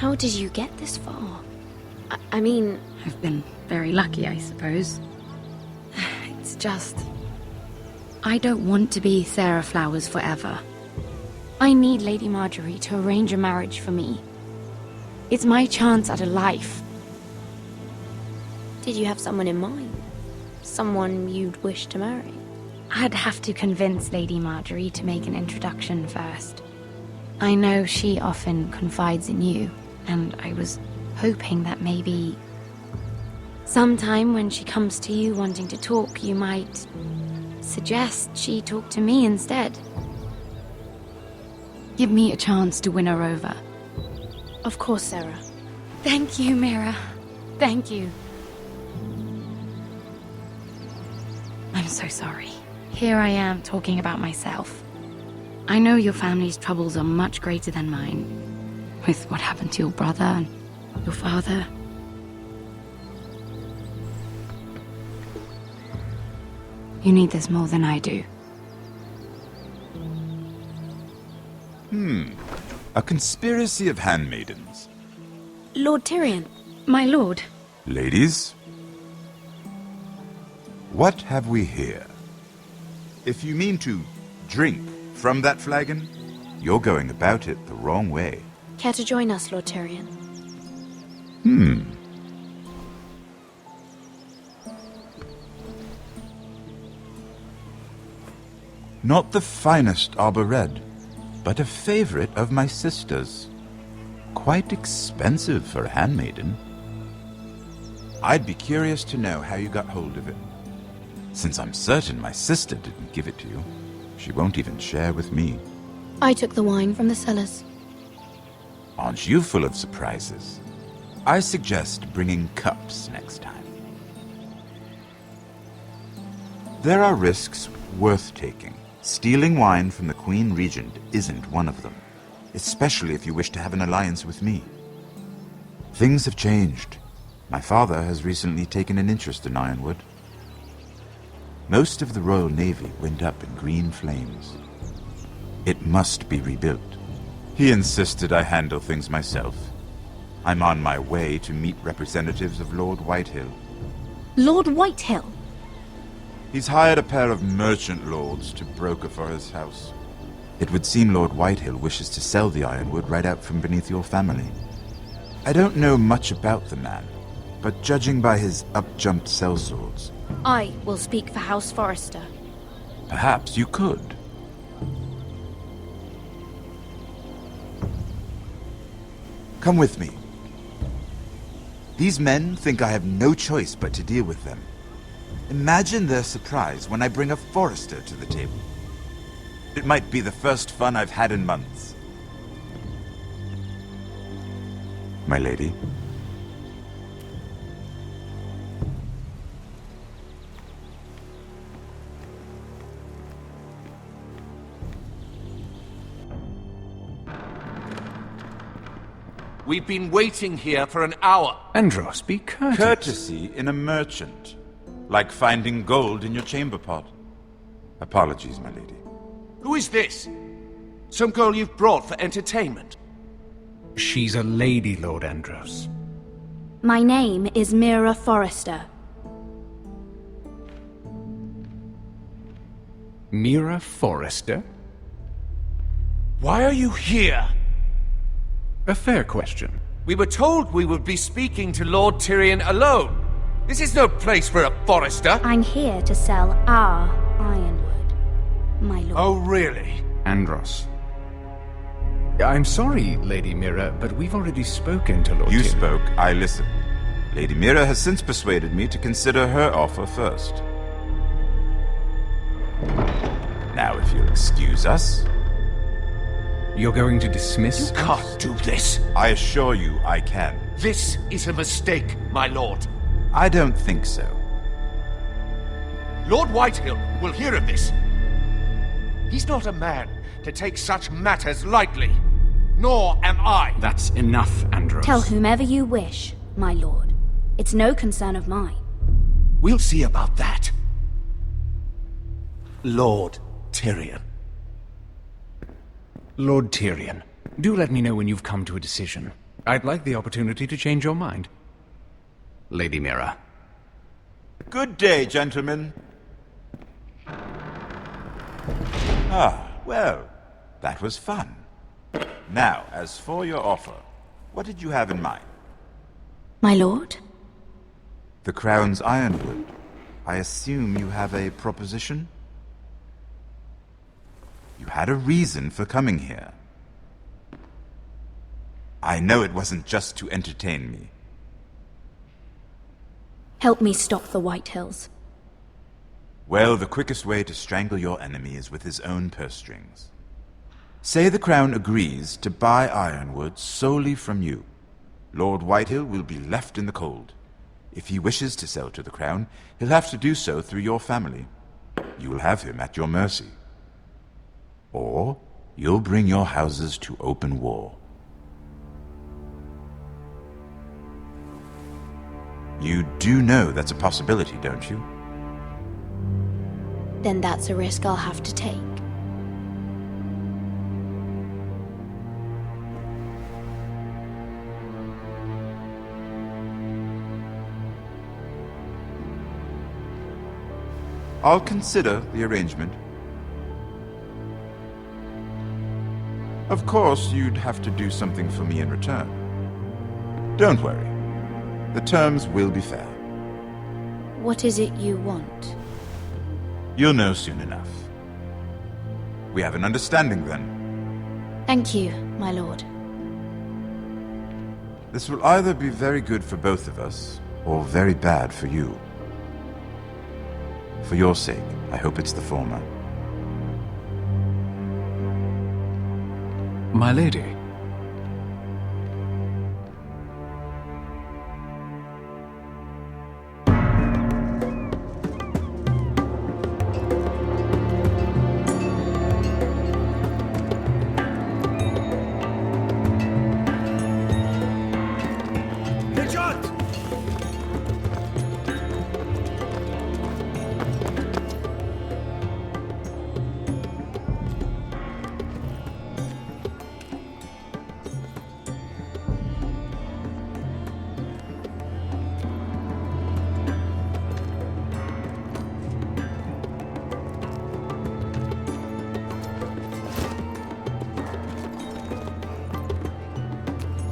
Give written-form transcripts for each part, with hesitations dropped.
How did you get this far? I mean... I've been very lucky, I suppose. It's just... I don't want to be Sarah Flowers forever. I need Lady Marjorie to arrange a marriage for me. It's my chance at a life. Did you have someone in mind? Someone you'd wish to marry? I'd have to convince Lady Marjorie to make an introduction first. I know she often confides in you, and I was hoping that maybe... sometime when she comes to you wanting to talk, you might suggest she talk to me instead. Give me a chance to win her over. Of course, Sarah. Thank you, Mira. Thank you. I'm so sorry. Here I am talking about myself. I know your family's troubles are much greater than mine, with what happened to your brother and your father. You need this more than I do. A conspiracy of handmaidens. Lord Tyrion. My lord. Ladies, what have we here? If you mean to drink from that flagon, you're going about it the wrong way. Care to join us, Lord Tyrion? Not the finest arbor red, but a favorite of my sister's. Quite expensive for a handmaiden. I'd be curious to know how you got hold of it. Since I'm certain my sister didn't give it to you, she won't even share with me. I took the wine from the cellars. Aren't you full of surprises? I suggest bringing cups next time. There are risks worth taking. Stealing wine from the Queen Regent isn't one of them, especially if you wish to have an alliance with me. Things have changed. My father has recently taken an interest in Ironwood. Most of the Royal Navy went up in green flames. It must be rebuilt. He insisted I handle things myself. I'm on my way to meet representatives of Lord Whitehill. Lord Whitehill? He's hired a pair of merchant lords to broker for his house. It would seem Lord Whitehill wishes to sell the Ironwood right out from beneath your family. I don't know much about the man, but judging by his up-jumped sellswords... I will speak for House Forrester. Perhaps you could. Come with me. These men think I have no choice but to deal with them. Imagine their surprise when I bring a Forrester to the table. It might be the first fun I've had in months. My lady. We've been waiting here for an hour. Andros, be courteous. Courtesy in a merchant. Like finding gold in your chamber pot. Apologies, my lady. Who is this? Some girl you've brought for entertainment? She's a lady, Lord Andros. My name is Mira Forrester. Mira Forrester? Why are you here? A fair question. We were told we would be speaking to Lord Tyrion alone. This is no place for a Forrester. I'm here to sell our Ironwood, my lord. Oh, really? Andros. I'm sorry, Lady Mira, but we've already spoken to Lord You Tyrion. spoke, I listened. Lady Mira has since persuaded me to consider her offer first. Now, if you'll excuse us... You're going to dismiss You us? can't do this. I assure you I can. This is a mistake, my lord. I don't think so. Lord Whitehill will hear of this. He's not a man to take such matters lightly. Nor am I. That's enough, Andros. Tell whomever you wish, my lord. It's no concern of mine. We'll see about that. Lord Tyrion. Lord Tyrion, do let me know when you've come to a decision. I'd like the opportunity to change your mind. Lady Mira. Good day, gentlemen. Ah, well, that was fun. Now, as for your offer, what did you have in mind? My lord? The Crown's Ironwood. I assume you have a proposition? You had a reason for coming here. I know it wasn't just to entertain me. Help me stop the White Hills. Well, the quickest way to strangle your enemy is with his own purse strings. Say the Crown agrees to buy Ironwood solely from you. Lord Whitehill will be left in the cold. If he wishes to sell to the Crown, he'll have to do so through your family. You will have him at your mercy. Or you'll bring your houses to open war. You do know that's a possibility, don't you? Then that's a risk I'll have to take. I'll consider the arrangement. Of course, you'd have to do something for me in return. Don't worry. The terms will be fair. What is it you want? You'll know soon enough. We have an understanding then. Thank you, my lord. This will either be very good for both of us, or very bad for you. For your sake, I hope it's the former. My lady.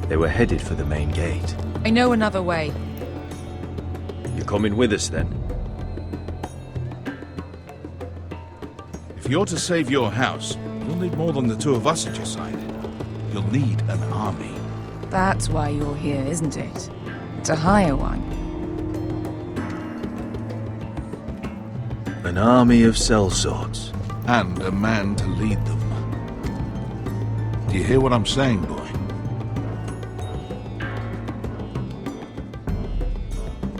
They were headed for the main gate. I know another way. You're coming with us then? If you're to save your house, you'll need more than the two of us at your side. You'll need an army. That's why you're here, isn't it? To hire one. An army of sellswords. And a man to lead them. Do you hear what I'm saying, boy?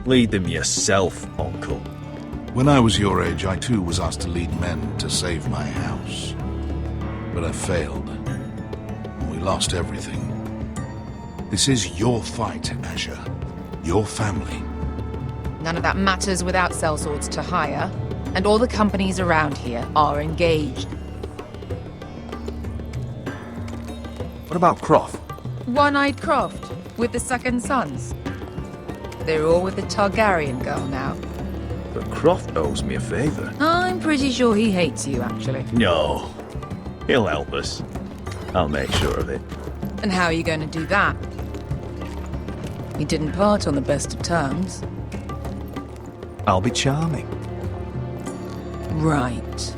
Lead them yourself, Uncle. When I was your age, I too was asked to lead men to save my house. But I failed. We lost everything. This is your fight, Asher. Your family. None of that matters without sellswords to hire, and all the companies around here are engaged. What about Croft? One-Eyed Croft, with the second sons. They're all with the Targaryen girl now. But Croft owes me a favor. I'm pretty sure he hates you, actually. No. He'll help us. I'll make sure of it. And how are you going to do that? We didn't part on the best of terms. I'll be charming. Right.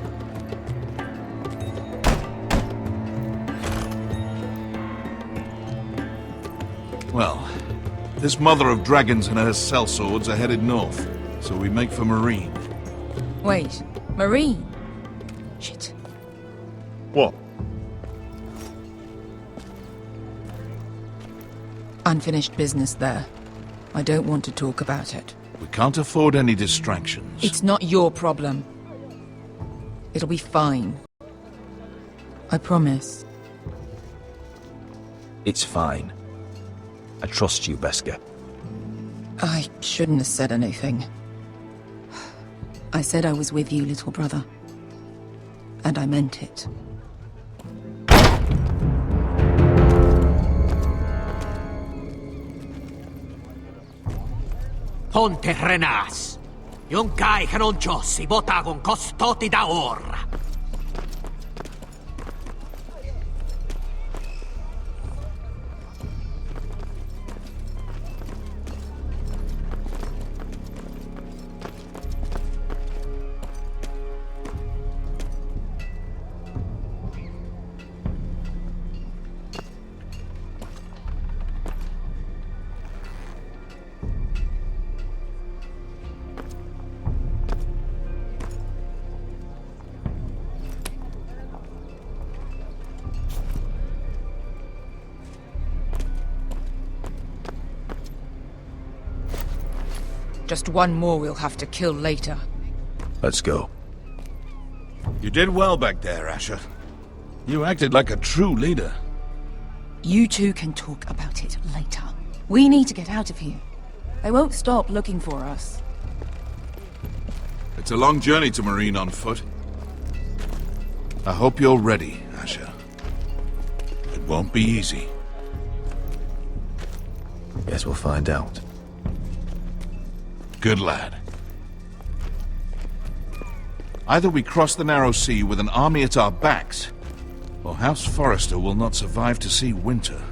Well, this mother of dragons and her sellswords are headed north, so we make for Marine. Wait, Marine? Shit. What? Unfinished business there. I don't want to talk about it. We can't afford any distractions. It's not your problem. It'll be fine. I promise. It's fine. I trust you, Beskar. I shouldn't have said anything. I said I was with you, little brother. And I meant it. Ponte renas. Yung kai kanoncho si botagon costoti da ora. Just one more we'll have to kill later. Let's go. You did well back there, Asher. You acted like a true leader. You two can talk about it later. We need to get out of here. They won't stop looking for us. It's a long journey to Marine on foot. I hope you're ready, Asher. It won't be easy. Guess we'll find out. Good lad. Either we cross the narrow sea with an army at our backs, or House Forrester will not survive to see winter.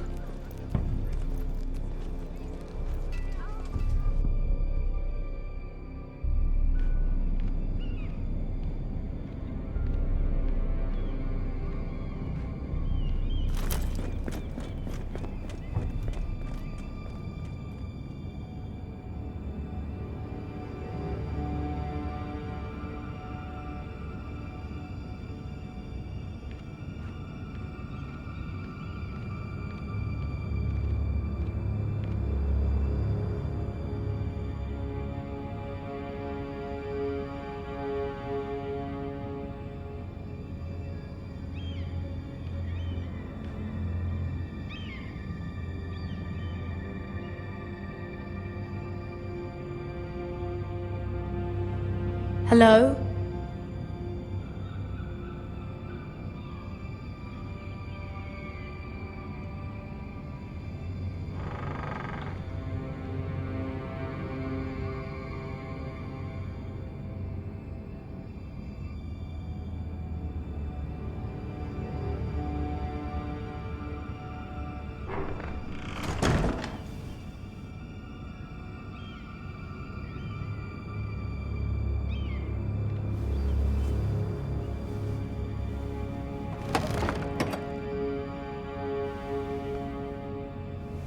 Hello?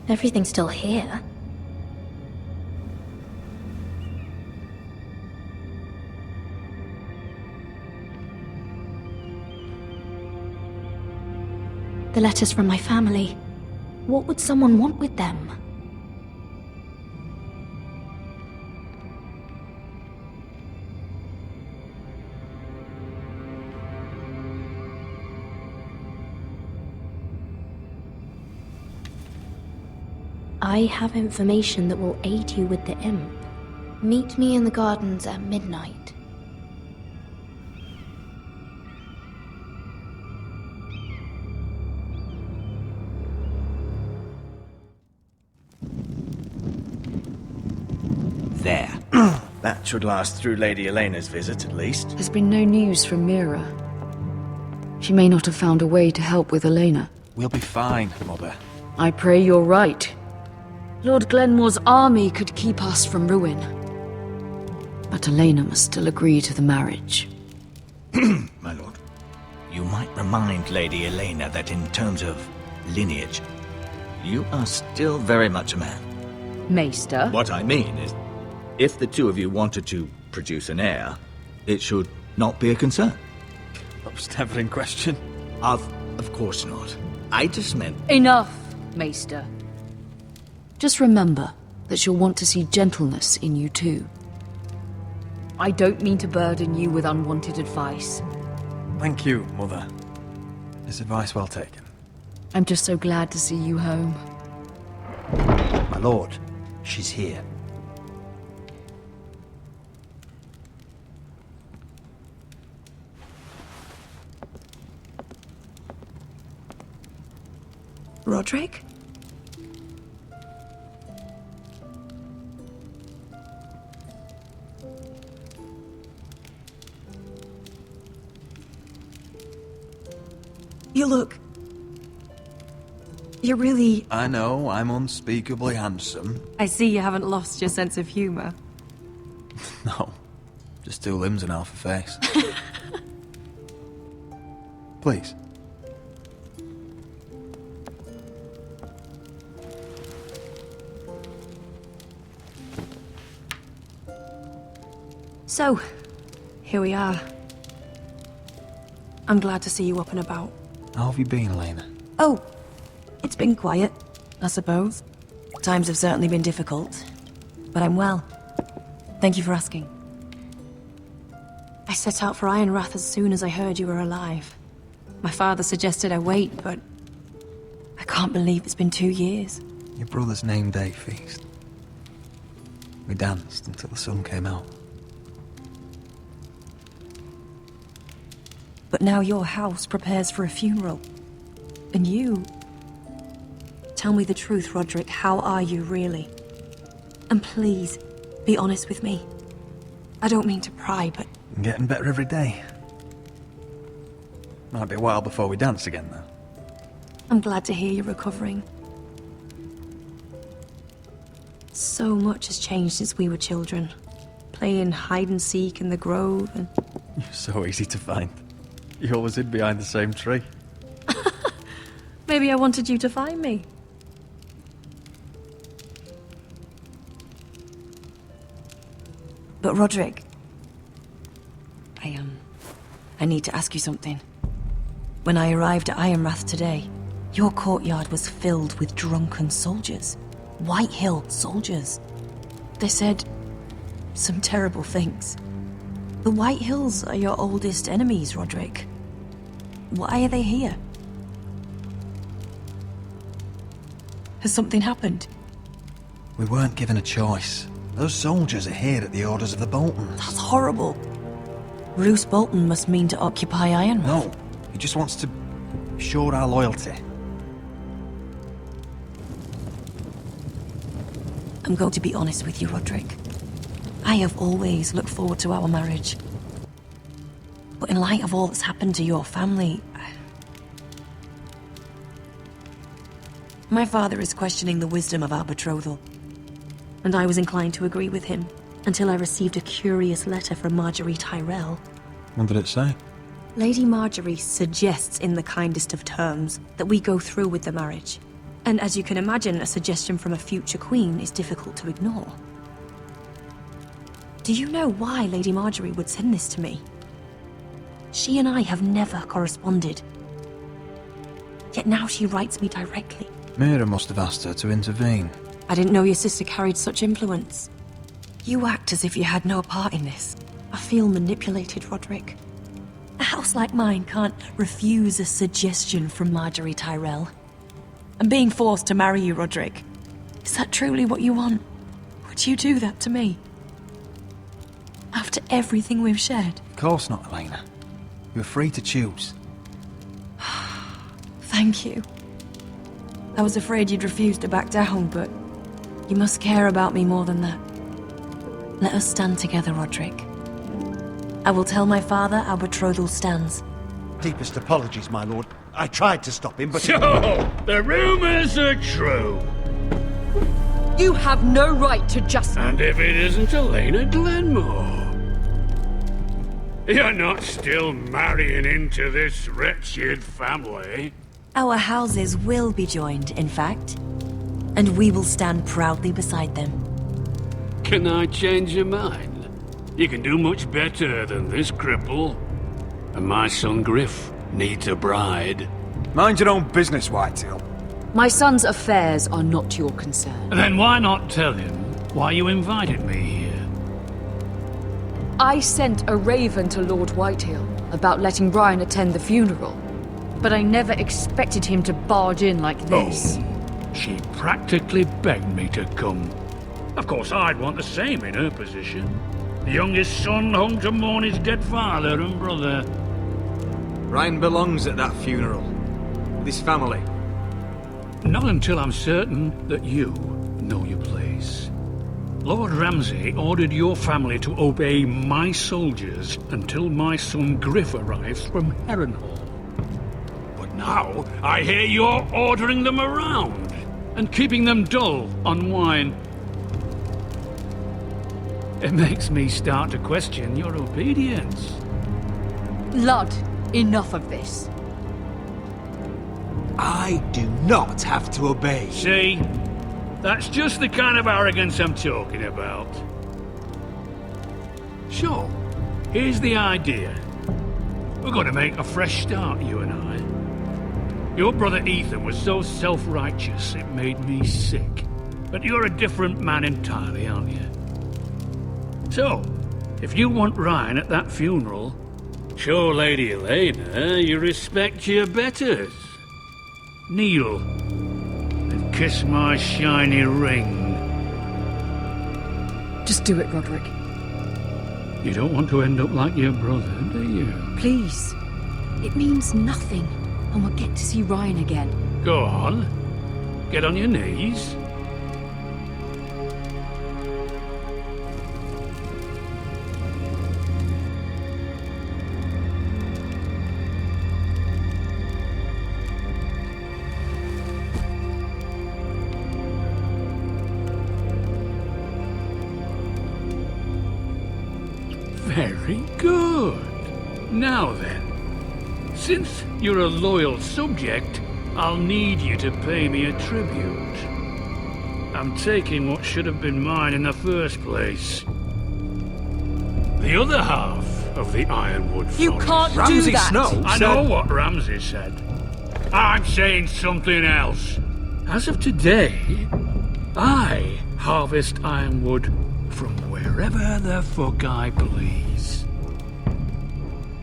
Everything's still here. The letters from my family. What would someone want with them? I have information that will aid you with the imp. Meet me in the gardens at midnight. There. That should last through Lady Elena's visit, at least. There's been no news from Mira. She may not have found a way to help with Elena. We'll be fine, Mother. I pray you're right. Lord Glenmore's army could keep us from ruin. But Elena must still agree to the marriage. My lord, you might remind Lady Elena that in terms of lineage, you are still very much a man. Maester? What I mean is, if the two of you wanted to produce an heir, it should not be a concern. That was never in question. Of course not. I just meant... Enough, Maester. Just remember that she'll want to see gentleness in you too. I don't mean to burden you with unwanted advice. Thank you, Mother. This advice well taken. I'm just so glad to see you home. My lord, she's here. Roderick? You look... You're really... I know, I'm unspeakably handsome. I see you haven't lost your sense of humour. No, just 2 limbs and half a face. Please. So, here we are. I'm glad to see you up and about. How have you been, Elena? Oh, it's been quiet, I suppose. Times have certainly been difficult, but I'm well. Thank you for asking. I set out for Ironrath as soon as I heard you were alive. My father suggested I wait, but I can't believe it's been 2 years. Your brother's name day feast. We danced until the sun came out. But now your house prepares for a funeral. And you... Tell me the truth, Roderick. How are you, really? And please, be honest with me. I don't mean to pry, but... I'm getting better every day. Might be a while before we dance again, though. I'm glad to hear you're recovering. So much has changed since we were children. Playing hide-and-seek in the grove and... You're so easy to find. You always hid behind the same tree. Maybe I wanted you to find me. But Roderick... I need to ask you something. When I arrived at Ironrath today, your courtyard was filled with drunken soldiers. White Hill soldiers. They said some terrible things. The White Hills are your oldest enemies, Roderick. Why are they here? Has something happened? We weren't given a choice. Those soldiers are here at the orders of the Boltons. That's horrible. Roose Bolton must mean to occupy Ironrath. No, he just wants to show our loyalty. I'm going to be honest with you, Roderick. I have always looked forward to our marriage. But in light of all that's happened to your family... My father is questioning the wisdom of our betrothal. And I was inclined to agree with him, until I received a curious letter from Marjorie Tyrell. What did it say? Lady Marjorie suggests in the kindest of terms that we go through with the marriage. And as you can imagine, a suggestion from a future queen is difficult to ignore. Do you know why Lady Marjorie would send this to me? She and I have never corresponded. Yet now she writes me directly. Mira must have asked her to intervene. I didn't know your sister carried such influence. You act as if you had no part in this. I feel manipulated, Roderick. A house like mine can't refuse a suggestion from Marjorie Tyrell. I'm being forced to marry you, Roderick. Is that truly what you want? Would you do that to me? After everything we've shared? Of course not, Elena. You're free to choose. Thank you. I was afraid you'd refuse to back down, but you must care about me more than that. Let us stand together, Roderick. I will tell my father our betrothal stands. Deepest apologies, my lord. I tried to stop him, but... So, the rumors are true. You have no right to just... And if it isn't Elena Glenmore? You're not still marrying into this wretched family? Our houses will be joined, in fact. And we will stand proudly beside them. Can I change your mind? You can do much better than this cripple. And my son Griff needs a bride. Mind your own business, Whitetail. My son's affairs are not your concern. Then why not tell him why you invited me here? I sent a raven to Lord Whitehill about letting Brian attend the funeral. But I never expected him to barge in like this. Oh, she practically begged me to come. Of course, I'd want the same in her position. The youngest son home to mourn his dead father and brother. Brian belongs at that funeral. With his family. Not until I'm certain that you know your place. Lord Ramsay ordered your family to obey my soldiers until my son Griff arrives from Harrenhal. But Now I hear you're ordering them around and keeping them dull on wine. It makes me start to question your obedience. Lud, enough of this. I do not have to obey. See? That's just the kind of arrogance I'm talking about. So, here's the idea. We're going to make a fresh start, you and I. Your brother Ethan was so self-righteous it made me sick. But you're a different man entirely, aren't you? So, if you want Ryan at that funeral, show Lady Elena you respect your betters. Kneel and kiss my shiny ring. Just do it, Roderick. You don't want to end up like your brother, do you? Please. It means nothing, and we'll get to see Ryan again. Go on. Get on your knees. Very good. Now then, since you're a loyal subject, I'll need you to pay me a tribute. I'm taking what should have been mine in the first place. The other half of the Ironwood Forest. You can't do that! Snow I know what Ramsay said. I'm saying something else. As of today, I harvest ironwood from wherever the fuck I please.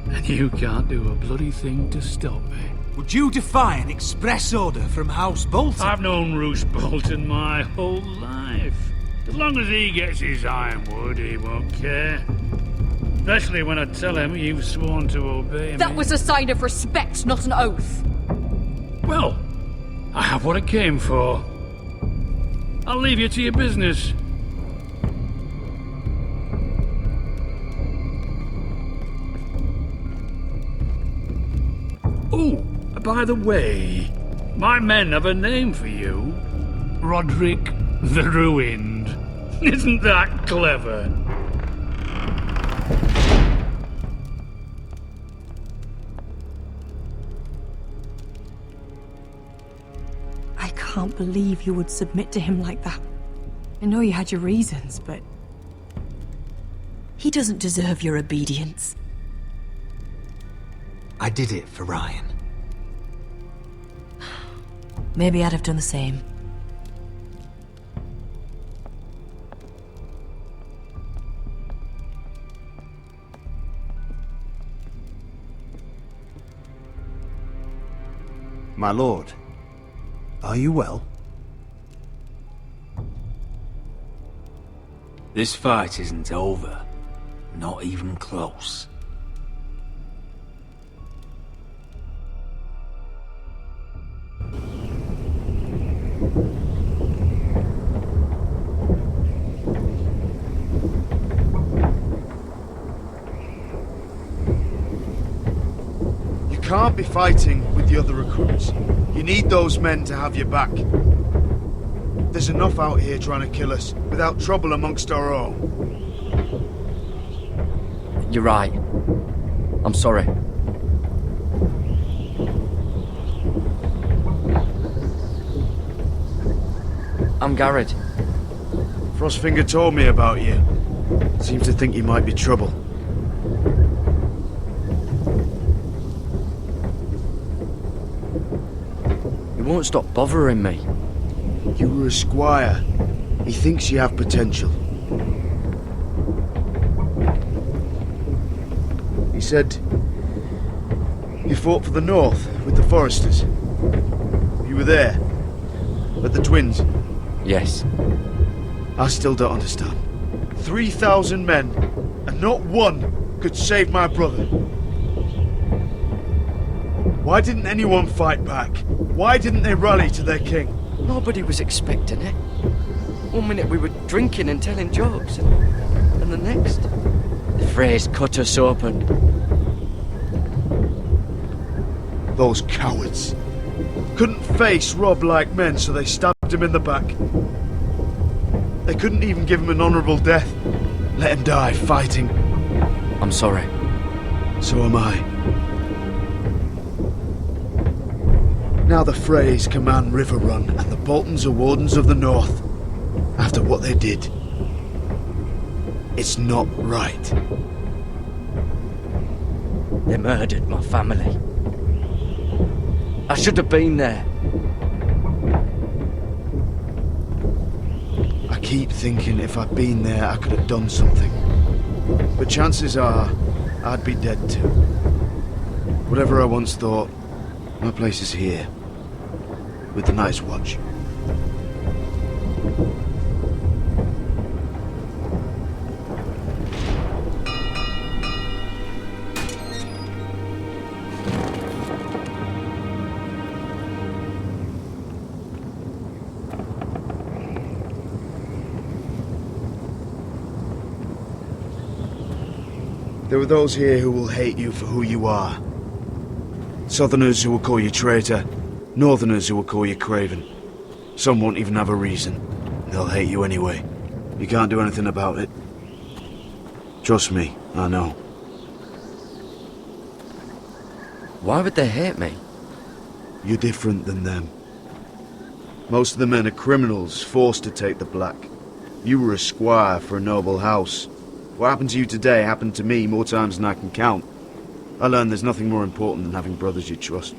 And you can't do a bloody thing to stop me. Would you defy an express order from House Bolton? I've known Roose Bolton my whole life. As long as he gets his ironwood, he won't care. Especially when I tell him you've sworn to obey me. That was a sign of respect, not an oath. Well, I have what I came for. I'll leave you to your business. Oh, by the way, my men have a name for you. Roderick the Ruined. Isn't that clever? I can't believe you would submit to him like that. I know you had your reasons, but he doesn't deserve your obedience. I did it for Ryan. Maybe I'd have done the same. My lord, are you well? This fight isn't over. Not even close. You can't be fighting with the other recruits. You need those men to have your back. There's enough out here trying to kill us, without trouble amongst our own. You're right. I'm sorry. I'm Garrett. Frostfinger told me about you. Seems to think you might be trouble. He won't stop bothering me. You were a squire. He thinks you have potential. He said you fought for the North with the Foresters. You were there. At the Twins. Yes. I still don't understand. 3,000 men, and not one could save my brother. Why didn't anyone fight back? Why didn't they rally to their king? Nobody was expecting it. One minute we were drinking and telling jokes, and the next, the phrase cut us open. Those cowards. Couldn't face Rob like men, so they stabbed him in the back. They couldn't even give him an honourable death. Let him die fighting. I'm sorry. So am I. Now the Freys command River Run, and the Boltons are Wardens of the North. After what they did. It's not right. They murdered my family. I should have been there. I keep thinking if I'd been there, I could have done something. But chances are, I'd be dead too. Whatever I once thought, my place is here. With the Night's Watch. There are those here who will hate you for who you are. Southerners who will call you traitor, Northerners who will call you craven. Some won't even have a reason. They'll hate you anyway. You can't do anything about it. Trust me, I know. Why would they hate me? You're different than them. Most of the men are criminals, forced to take the black. You were a squire for a noble house. What happened to you today happened to me more times than I can count. I learned there's nothing more important than having brothers you trust.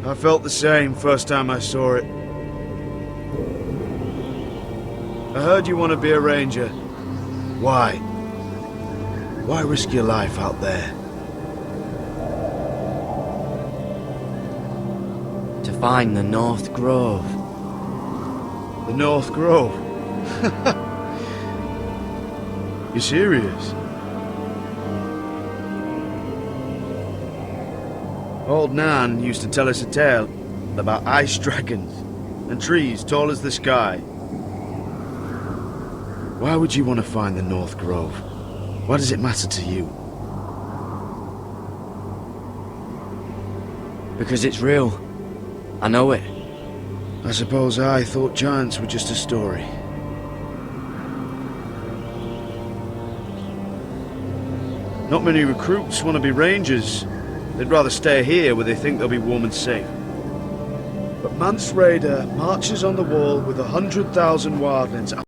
I felt the same first time I saw it. I heard you want to be a ranger. Why? Why risk your life out there? To find the North Grove. The North Grove? You serious? Old Nan used to tell us a tale about ice dragons and trees tall as the sky. Why would you want to find the North Grove? Why does it matter to you? Because it's real. I know it. I suppose I thought giants were just a story. Not many recruits want to be rangers. They'd rather stay here where they think they'll be warm and safe. But Mance Raider marches on the wall with 100,000 wildlings. I'm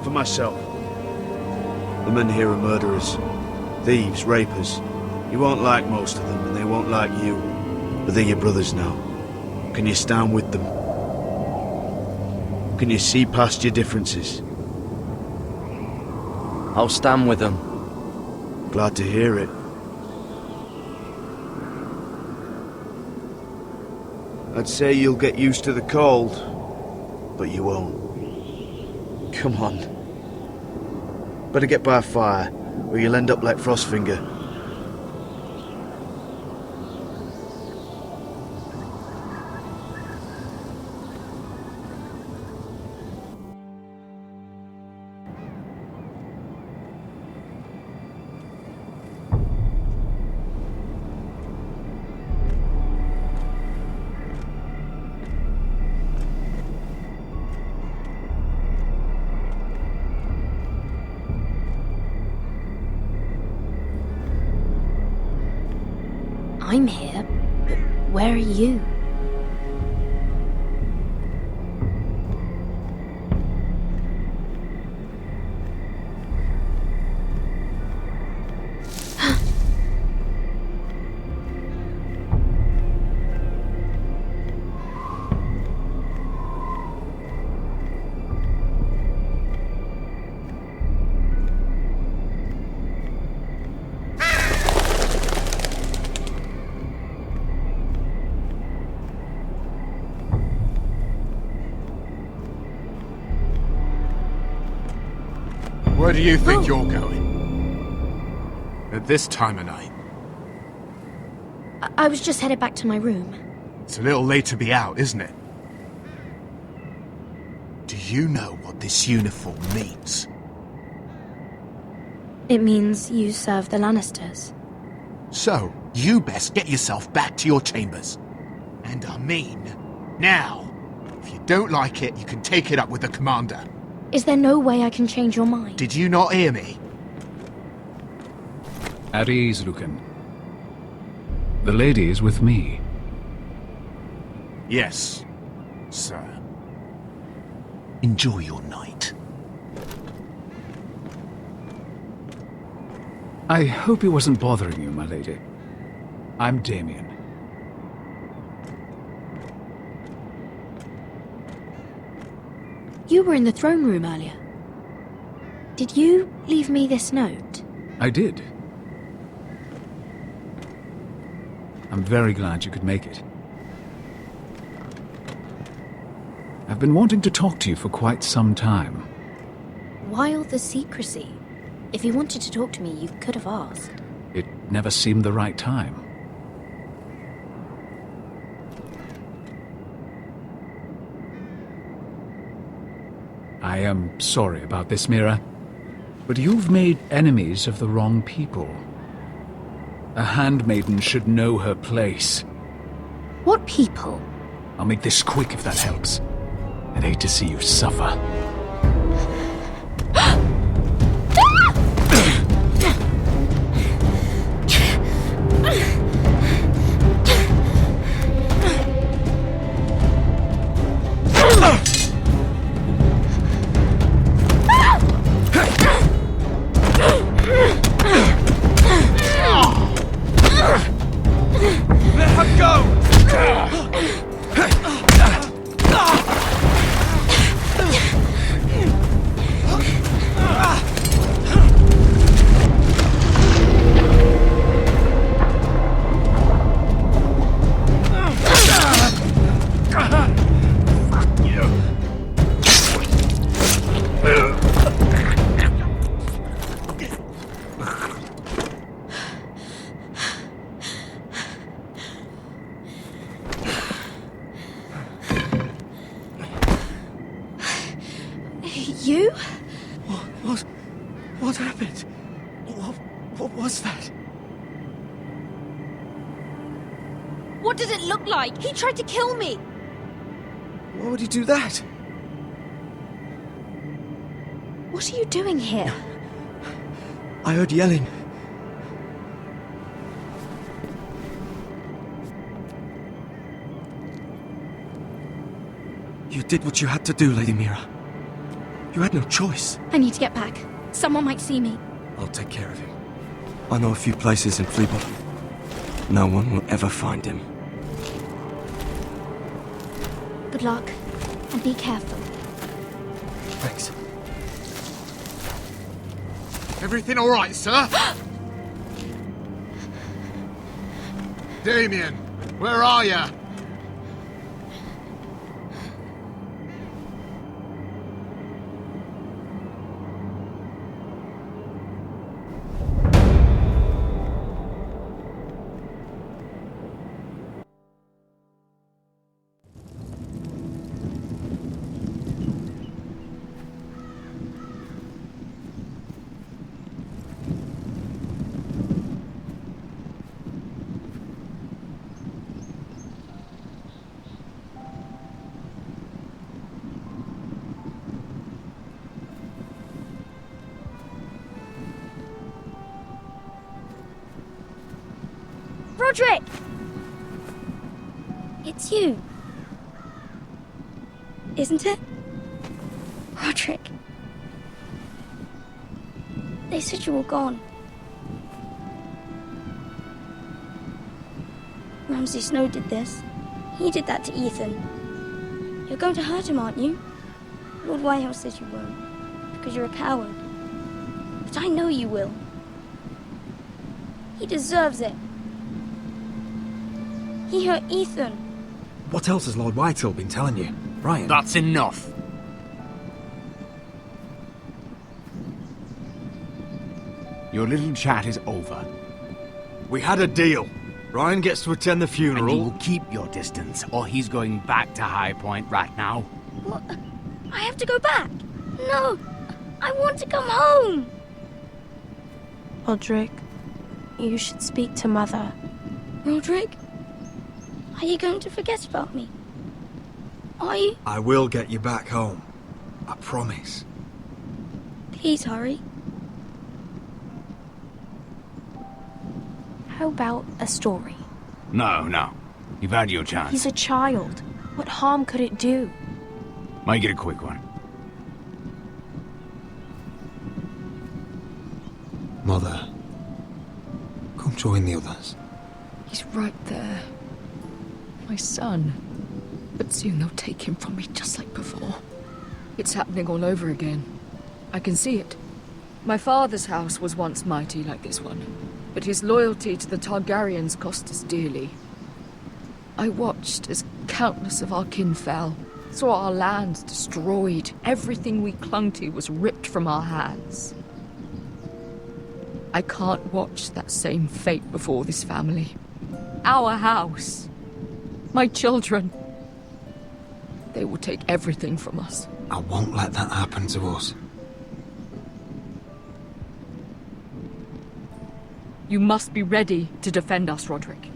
for myself. The men here are murderers, thieves, rapers. You won't like most of them, and they won't like you. But they're your brothers now. Can you stand with them? Can you see past your differences? I'll stand with them. Glad to hear it. I'd say you'll get used to the cold, but you won't. Come on. Better get by a fire, or you'll end up like Frostfinger. I'm here, but where are you? Where do you think you're going? At this time of night? I was just headed back to my room. It's a little late to be out, isn't it? Do you know what this uniform means? It means you serve the Lannisters. So, you best get yourself back to your chambers. And I mean, now. If you don't like it, you can take it up with the commander. Is there no way I can change your mind? Did you not hear me? At ease, Lucan. The lady is with me. Yes, sir. Enjoy your night. I hope it wasn't bothering you, my lady. I'm Damien. You were in the throne room earlier. Did you leave me this note? I did. I'm very glad you could make it. I've been wanting to talk to you for quite some time. Why all the secrecy? If you wanted to talk to me, you could have asked. It never seemed the right time. I am sorry about this, Mira, but you've made enemies of the wrong people. A handmaiden should know her place. What people? I'll make this quick if that helps. I'd hate to see you suffer. Let her go! You? What happened? What was that? What did it look like? He tried to kill me! Why would he do that? What are you doing here? I heard yelling. You did what you had to do, Lady Mira. You had no choice. I need to get back. Someone might see me. I'll take care of him. I know a few places in Fleabottom. No one will ever find him. Good luck, and be careful. Thanks. Everything all right, sir? Damien, where are you? Roderick! It's you. Isn't it? Roderick. They said you were gone. Ramsay Snow did this. He did that to Ethan. You're going to hurt him, aren't you? Lord Whitehouse says you won't, because you're a coward. But I know you will. He deserves it. He hurt Ethan. What else has Lord Whitehill been telling you, Ryan? That's enough. Your little chat is over. We had a deal. Ryan gets to attend the funeral. And you will keep your distance, or he's going back to High Point right now. What? I have to go back? No, I want to come home. Roderick, you should speak to Mother. Roderick, are you going to forget about me? Are you? I will get you back home. I promise. Please hurry. How about a story? No. You've had your chance. He's a child. What harm could it do? Make it a quick one. Mother, come join the others. He's right there. My son. But soon they'll take him from me just like before. It's happening all over again. I can see it. My father's house was once mighty like this one, but his loyalty to the Targaryens cost us dearly. I watched as countless of our kin fell, saw our lands destroyed, everything we clung to was ripped from our hands. I can't watch that same fate before this family. Our house. My children. They will take everything from us. I won't let that happen to us. You must be ready to defend us, Roderick.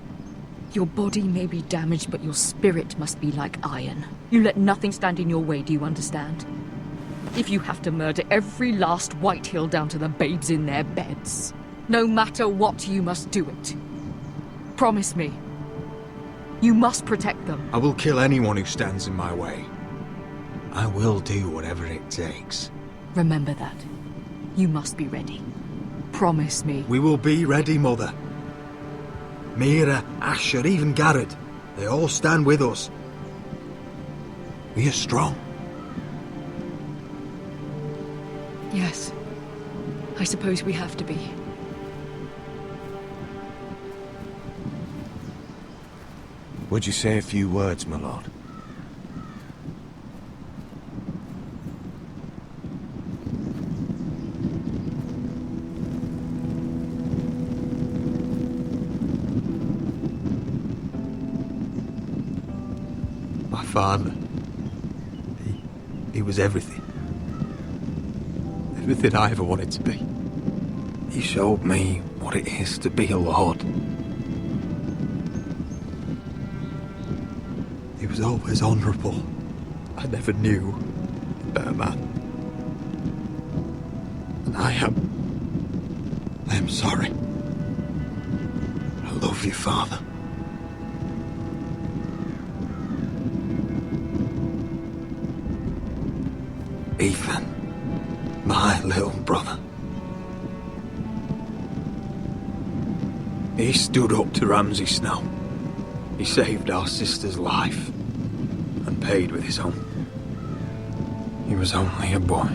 Your body may be damaged, but your spirit must be like iron. You let nothing stand in your way, do you understand? If you have to murder every last Whitehill down to the babes in their beds, no matter what, you must do it. Promise me. You must protect them. I will kill anyone who stands in my way. I will do whatever it takes. Remember that. You must be ready. Promise me. We will be ready, Mother. Mira, Asher, even Garrett. They all stand with us. We are strong. Yes. I suppose we have to be. Would you say a few words, my lord? My father. He was everything. Everything I ever wanted to be. He showed me what it is to be a lord. He was always honourable. I never knew a better man. And I am sorry. I love you, Father. Ethan, my little brother. He stood up to Ramsay Snow. He saved our sister's life and paid with his own. He was only a boy.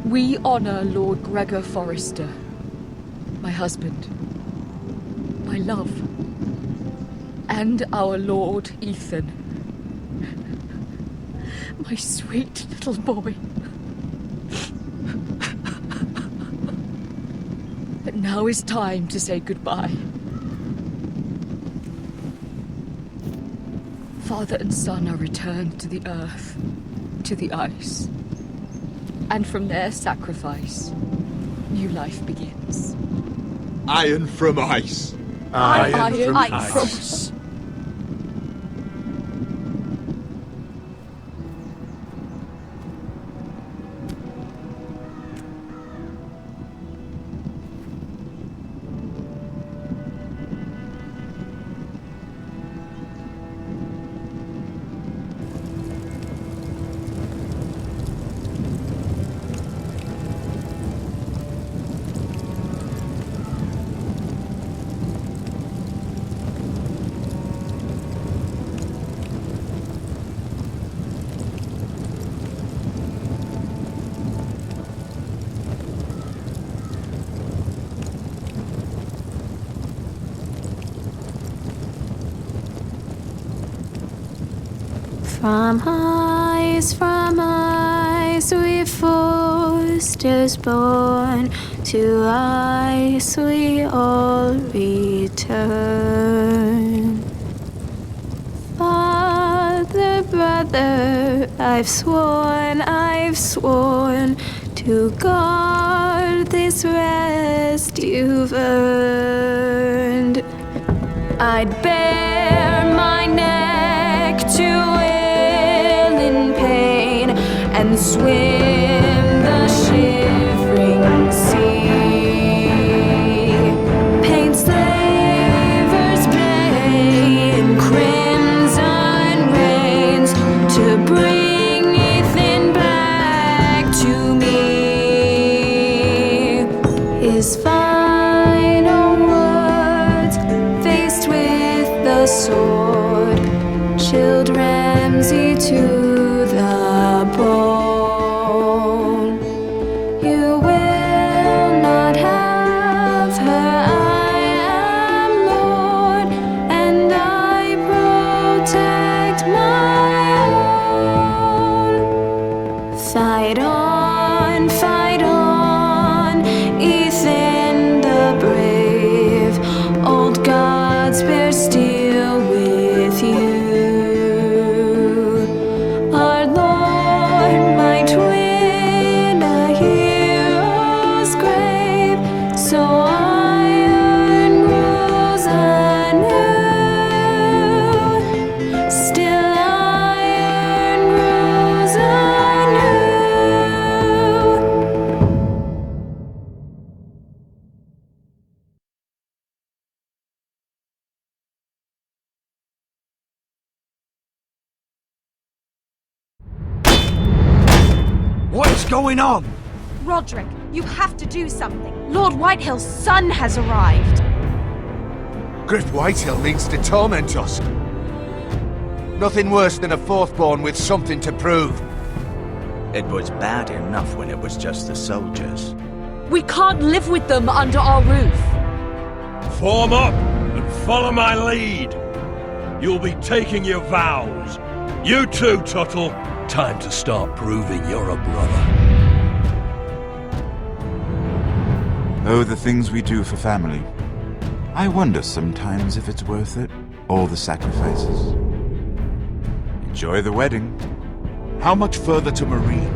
We honor Lord Gregor Forrester, my husband, my love, and our Lord Ethan, my sweet little boy. But now is time to say goodbye. Father and son are returned to the earth, to the ice. And from their sacrifice, new life begins. Iron from ice. Iron from ice. From ice we foresters born, to ice we all return. Father, brother, I've sworn to guard this rest you've earned. I'd bare my neck to wail in pain and swim the shivering sea. Paint slavers play in crimson rains to bring Ethan back to me. His final words, faced with the sword, chilled Ramsay to the bone. You will not have her, I am Lord, and I protect my own. Fight on, Ethan the brave. Old gods bear steel with you. Our Lord, my twin, a hero's grave, so iron grows anew. Still iron grows anew. What's going on? Roderick, you have to do something. Lord Whitehill's son has arrived. Griff Whitehill means to torment us. Nothing worse than a fourthborn with something to prove. It was bad enough when it was just the soldiers. We can't live with them under our roof. Form up and follow my lead. You'll be taking your vows. You too, Tuttle. Time to start proving you're a brother. Oh, the things we do for family. I wonder sometimes if it's worth it, all the sacrifices. Enjoy the wedding. How much further to Marine?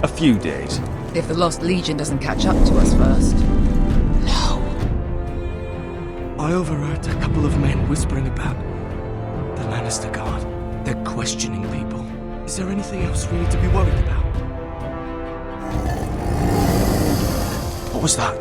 A few days. If the Lost Legion doesn't catch up to us first. I overheard a couple of men whispering about the Lannister Guard. They're questioning people. Is there anything else we need to be worried about? What was that?